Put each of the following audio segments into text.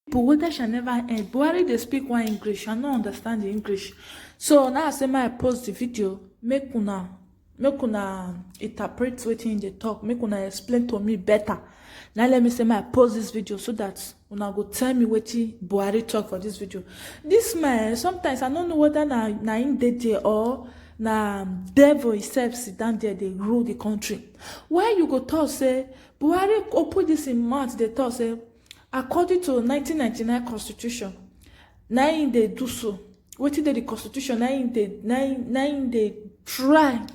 But whether shall never end. Buhari they speak one English. I don't understand the English. So now I say my post the video. Make una interpret wetin they talk. Make una explain to me better. Now let me say my post this video so that una go tell me wetin Buhari talk for this video. This man sometimes I don't know whether na him dey there or na devil himself sit down there they rule the country. Why you go talk say Buhari open this in mouth they talk say according to 1999 constitution na him dey do so. Wetin dey the constitution na him dey try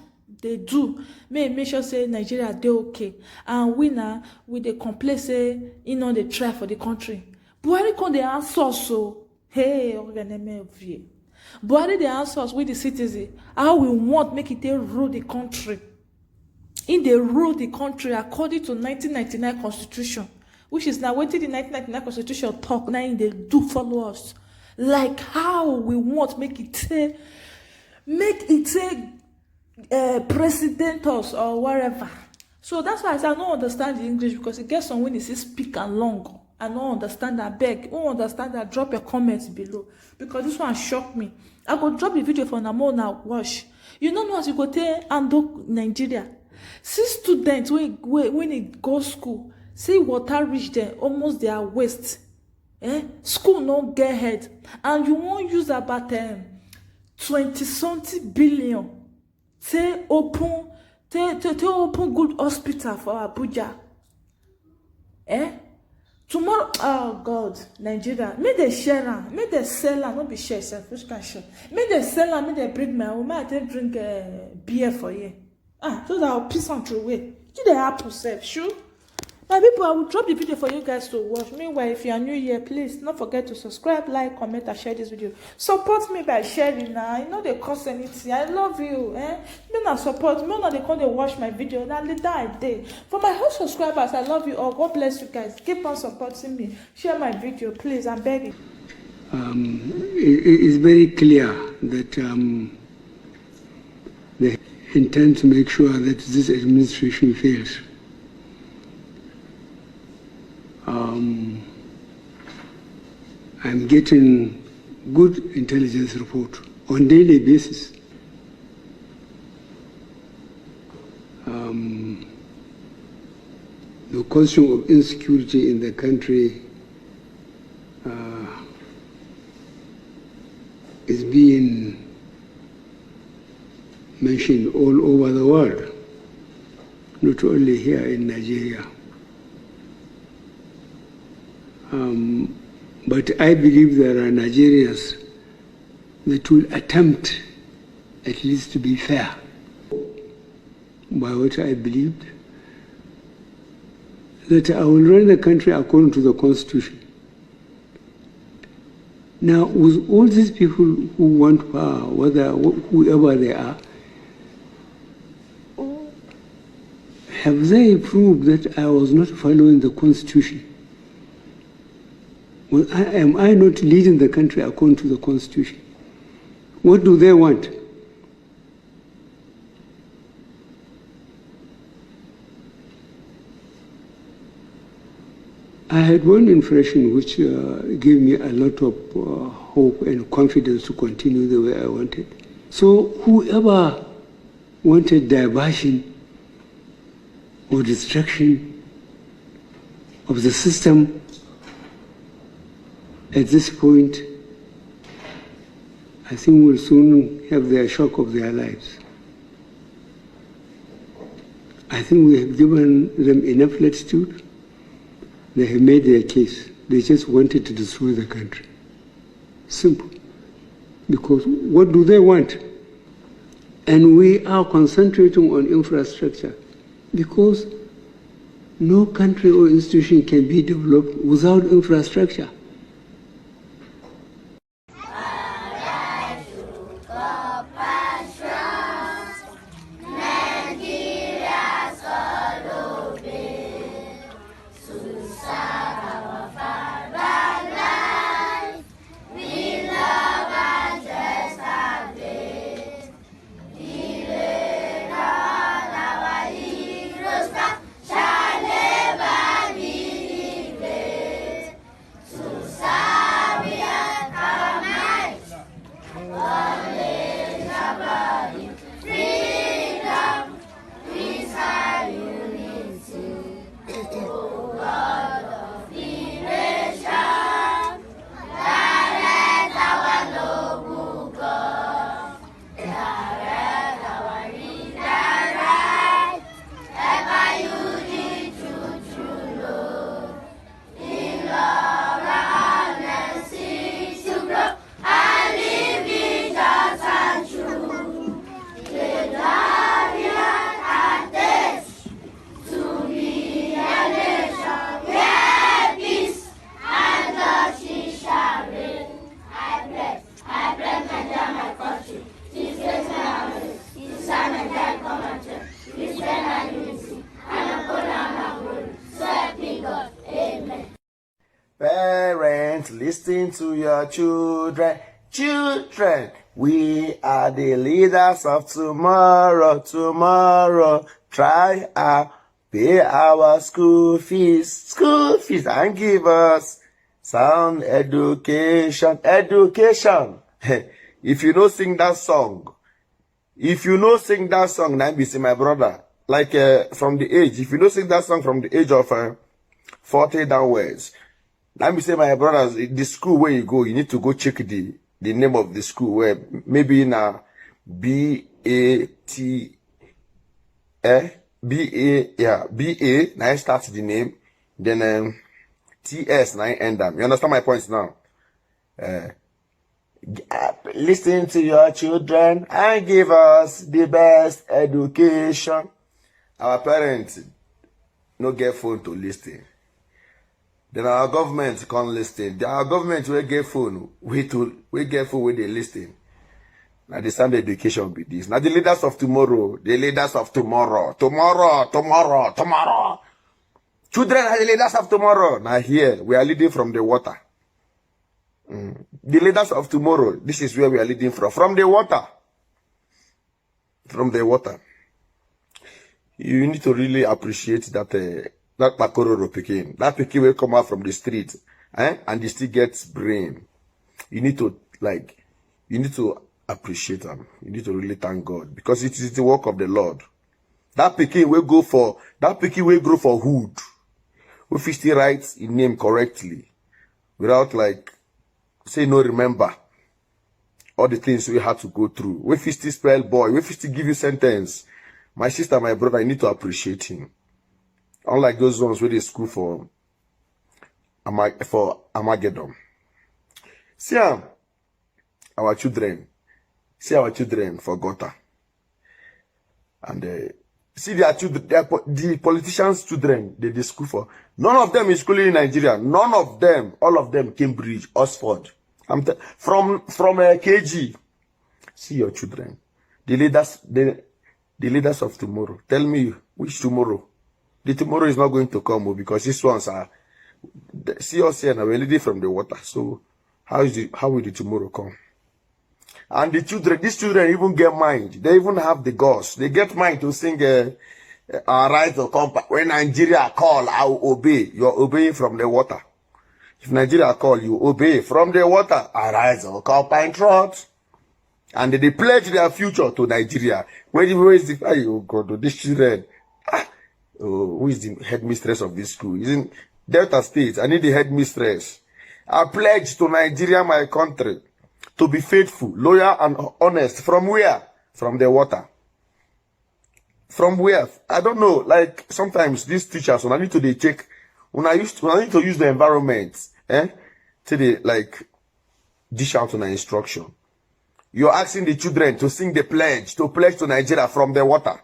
they do make sure say Nigeria dey okay and we dey complain say e no dey try for the country. Buhari come dey answer so hey Buhari dey answer us with the citizen how we want make it dey rule the country. In dey rule the country according to 1999 constitution, which is now wetin the 1999 constitution talk na in dey do follow us. Like how we want make it say president us or whatever. So that's why I say I don't understand the English because it gets some when it says speak and long. I don't understand that. Beg, who understand that? Drop your comments below because this one shocked me. I go drop the video for Namo now. Watch. You know as you go tell Ando Nigeria. See students when it go school, see water reach them almost their waist. School no get head, and you won't use about 20-something billion to open good hospital for Abuja. Tomorrow, oh God, Nigeria, may they share am, may they sell am, not be share self, which can share. May they sell am, may they bring my own, may I take drink beer for you. So that I'll piss on through away. Did they happen self, sure? My people, I will drop the video for you guys to watch. Meanwhile, if you are new here, please don't forget to subscribe, like, comment, and share this video. Support me by sharing now. I know they cost anything. I love you. Me not support. Me not they come they watch my video. Now later I did. For my whole subscribers, I love you all. God bless you guys. Keep on supporting me. Share my video, please. I'm begging. It is very clear that they intend to make sure that this administration fails. I'm getting good intelligence report on daily basis. The question of insecurity in the country is being mentioned all over the world, not only here in Nigeria. But I believe there are Nigerians that will attempt at least to be fair by what I believed, that I will run the country according to the Constitution. Now, with all these people who want power, whoever they are, have they proved that I was not following the Constitution? Well, am I not leading the country according to the Constitution? What do they want? I had one impression which gave me a lot of hope and confidence to continue the way I wanted. So whoever wanted diversion or destruction of the system at this point, I think will soon have their shock of their lives. I think we have given them enough latitude. They have made their case. They just wanted to destroy the country. Simple. Because what do they want? And we are concentrating on infrastructure because no country or institution can be developed without infrastructure. Parents, listen to your children. Children, we are the leaders of tomorrow. Tomorrow, try our pay our school fees, and give us sound education. Education. If you don't sing that song, now be say my brother, like from the age, if you don't sing that song from the age of 40 downwards, now be say my brothers, the school where you go, you need to go check the name of the school, where maybe in a BA, now starts the name, then TS, now end them. You understand my points now? Listen to your children and give us the best education. Our parents no get phone to listen. Then our government can't listen. Our government will get phone, we get phone where they listen. Now the sound education be this. Now the leaders of tomorrow, tomorrow. Children are the leaders of tomorrow. Now here, we are leading from the water. The leaders of tomorrow, this is where we are leading from the water. From the water. You need to really appreciate that that Pakororo Pekin. That Pekin will come out from the street, and he still gets brain. You need to appreciate them. You need to really thank God, because it is the work of the Lord. That Pekin will grow for hood. If he still writes his name correctly, without say no remember all the things we had to go through. If he still spell boy, if he still give you sentence, my sister, my brother, I need to appreciate him. Unlike those ones where they school for Armageddon. See our children for gutter. And see their children, the politicians' children, they school for. None of them is schooling in Nigeria. None of them. All of them Cambridge, Oxford. From KG. See your children. The leaders of tomorrow. Tell me which tomorrow. The tomorrow is not going to come, because these ones are. See us here now. We're leading from the water. So how will the tomorrow come? And these children even get mind. They even have the guts. They get mind to sing our right to come. When Nigeria call, I will obey. You're obeying from the water. If Nigeria call, you obey from the water. Arise, or come and trot. And they pledge their future to Nigeria. Where is the fire? Oh God, these children. Who is the headmistress of this school? Is in Delta State. I need the headmistress. I pledge to Nigeria, my country, to be faithful, loyal, and honest. From where? From the water. From where? I don't know. Sometimes these teachers, when I need to check, when I need to use the environment, to dish out an instruction. You're asking the children to sing the pledge, to Nigeria from the water.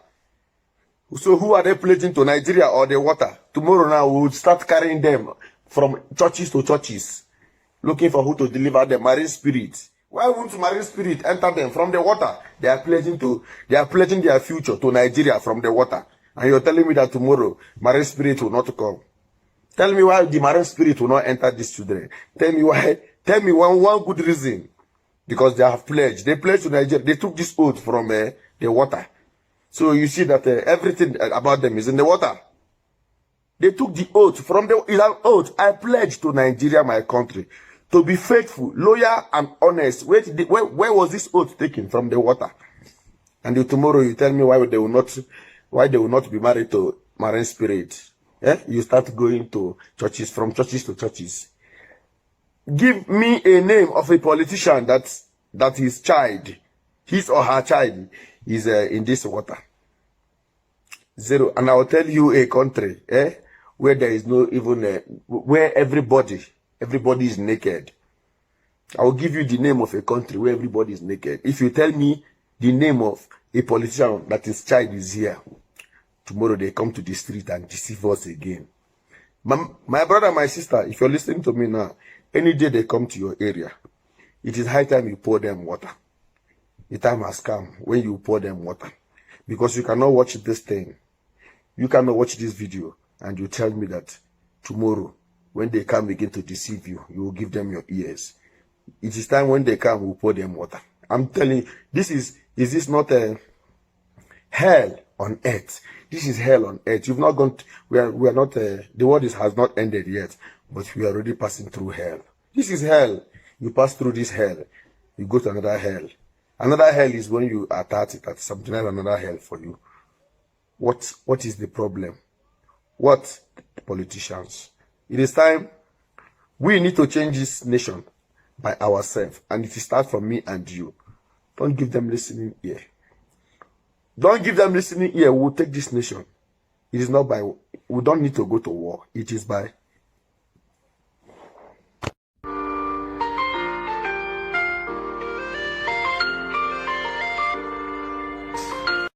So who are they pledging to, Nigeria or the water? Tomorrow now we will start carrying them from churches to churches, looking for who to deliver the marine spirit. Why won't marine spirit enter them from the water? They are pledging their future to Nigeria from the water. And you're telling me that tomorrow marine spirit will not come. Tell me why the marine spirit will not enter these children. Tell me why. Tell me one good reason. Because they have pledged. They pledged to Nigeria. They took this oath from the water. So you see that everything about them is in the water. They took the oath from the oath. I pledge to Nigeria, my country, to be faithful, loyal, and honest. Where was this oath taken? From the water? And tomorrow you tell me why they will not be married to marine spirit. You start going to churches, from churches to churches. Give me a name of a politician that his child, his or her child, is in this water. Zero. And I will tell you a country where there is no even where everybody is naked. I will give you the name of a country where everybody is naked. If you tell me the name of a politician that his child is here, tomorrow they come to the street and deceive us again. My brother, my sister, if you're listening to me now, any day they come to your area, it is high time you pour them water. The time has come when you pour them water. Because you cannot watch this thing. You cannot watch this video and you tell me that tomorrow When they come begin to deceive you, you will give them your ears. It is time when they come, we'll pour them water. I'm telling you, is this not a hell on earth? This is hell on earth. You've not gone, we are not, the world has not ended yet, but we are already passing through hell. This is hell. You pass through this hell, you go to another hell. Another hell is when you are 30 something, else, another hell for you. What is the problem? What? The politicians. It is time we need to change this nation by ourselves, and it starts from me and you. Don't give them listening ear. Don't give them listening ear. We'll take this nation. It is not by, we don't need to go to war. It is by